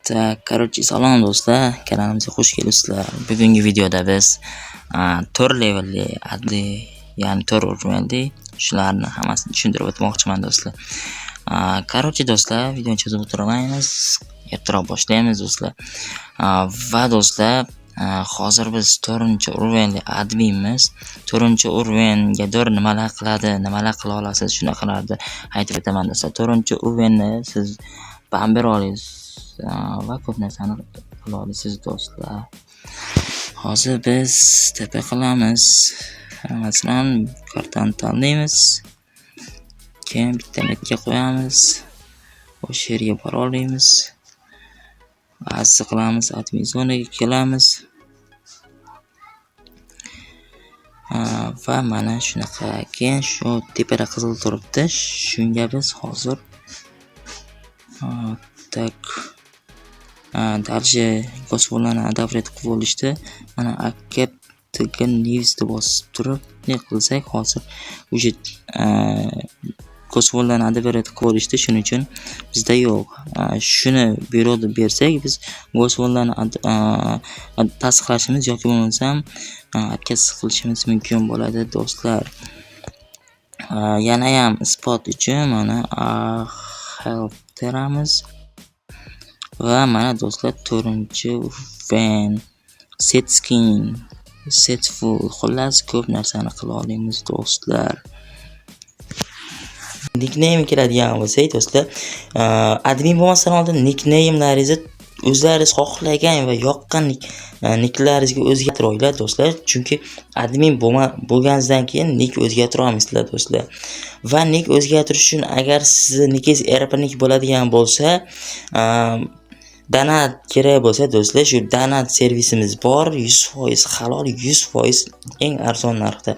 Короче, salom do'stlar, kanalimizga xush kelibsizlar. Bugungi videoda biz 4 levelli adli, ya'ni 4 urinli shularni hammasini tushuntirib o'tmoqchiman do'stlar. Короче do'stlar, videoni cho'zib o'tirmaymiz, ertaroq boshlaymiz do'stlar. Va do'stlar, hozir biz 4-urinli adminmiz. 4-uringa nimalar qiladi, nimalar qila olasiz, shunaqalarni aytib o'taman do'stlar. 4-urinni siz bambir olasiz va ko'p narsani qila olasiz do'stlar. Hozir biz tepa qilamiz. Masalan, kartani tanlaymiz. Keyin bitta netga qo'yamiz. O'sha yerga bora olamiz. Ba'zi qilamiz, admin zonaga kelamiz. Va mana shunaqa. Keyin shu tepada qizil turibdi. Shunga biz hozir Darje go'svollarni adapter qilib olishdi. Mana acceptga news deb bosib turib, ne qilsak hozir o'sha go'svollarni adapter qilib olishdi. Shuning uchun bizda yo'q. Shuni bureauda bersak, biz go'svollarni tasdiqlashimiz yoki bo'lmasam отказ qilishimiz mumkin bo'ladi do'stlar. Yana ham isbot uchun mana help teramiz. Va mana do'stlar 4-urin set skin, set full, xullas ko'p narsani qila olamiz do'stlar. Nickname keladigan bo'lsak do'stlar, admin bo'lmasdan oldin nickname'laringizni o'zlaringiz xohlagan va yoqqan nicklaringizga o'zgartiringlar do'stlar, chunki admin bo'lganingizdan keyin nick o'zgartira olmaysizlar do'stlar. Va nick o'zgartirish uchun agar sizning nickingiz RP nick bo'ladigan bo'lsa, donat kerak bo'lsa do'stlar, shu donat servisimiz bor, 100% halol, 100% eng arzon narxda.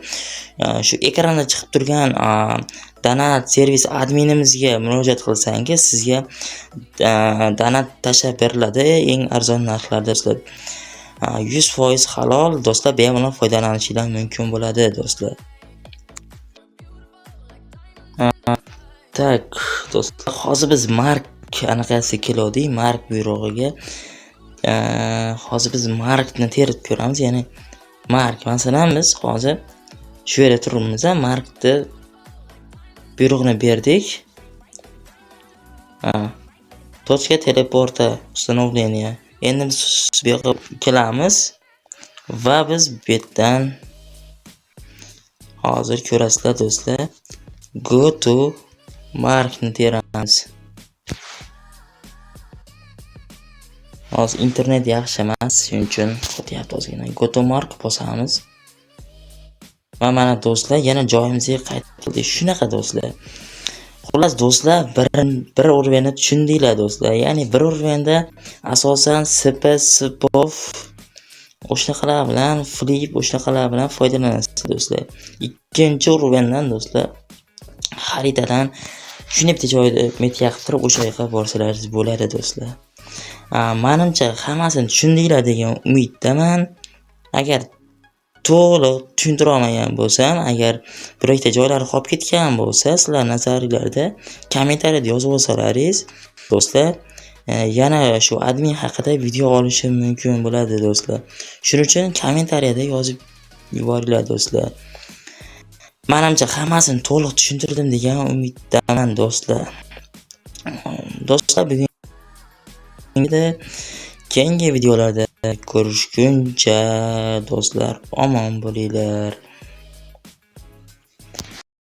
Shu ekranda chiqib turgan donat servis adminimizga murojaat qilsangiz, sizga donat tashlab beriladi eng arzon narxlarda do'stlar. 100% halol do'stlar, bemalol foydalanishingiz mumkin bo'ladi do'stlar. Tak do'stlar, hozir biz mark anaqasi keldik, mark buyrug'iga. Hozir biz markni terib ko'ramiz, ya'ni mark, masalan biz hozir shu yerda turibmiz, markni buyrug'ini berdik. Точка teleporta установления. Endi biz bu yoqqa kelamiz va biz bu yerdan hozir ko'rasizlar do'stlar, go to markni teramiz. Hozir internet yaxshi emas, shuning uchun qo'tyapti ozgina. Go to mark bosamiz. Va mana do'stlar, yana joyimizga qaytdik. Shunaqa do'stlar. Xullas do'stlar, bir urinni tushundinglar do'stlar. Ya'ni bir urinda asosan SP, spov o'shanaqalar bilan, flip o'shanaqalar bilan foydalanasiz do'stlar. Ikkinchi urindan do'stlar, xaritadan shunday bitta joyda metga qilib o'sha yoqqa borsalaringiz bo'ladi do'stlar. Menimcha hammasini tushundinglar degan umiddaman. Agar to'liq tushuntira olmagan bo'lsam, agar birorta joylari qolib ketgan bo'lsa, sizlar nazaringlarda kommentariyada yozib olsalaringiz do'stlar, yana shu admin haqida video olishim mumkin bo'ladi do'stlar. Shuning uchun kommentariyada yozib yuboringlar do'stlar. Menimcha hammasini to'liq tushuntirdim degan umiddaman do'stlar. Do'stlar, bugun keyingi videolarda ko'rishguncha do'stlar, omon bo'linglar.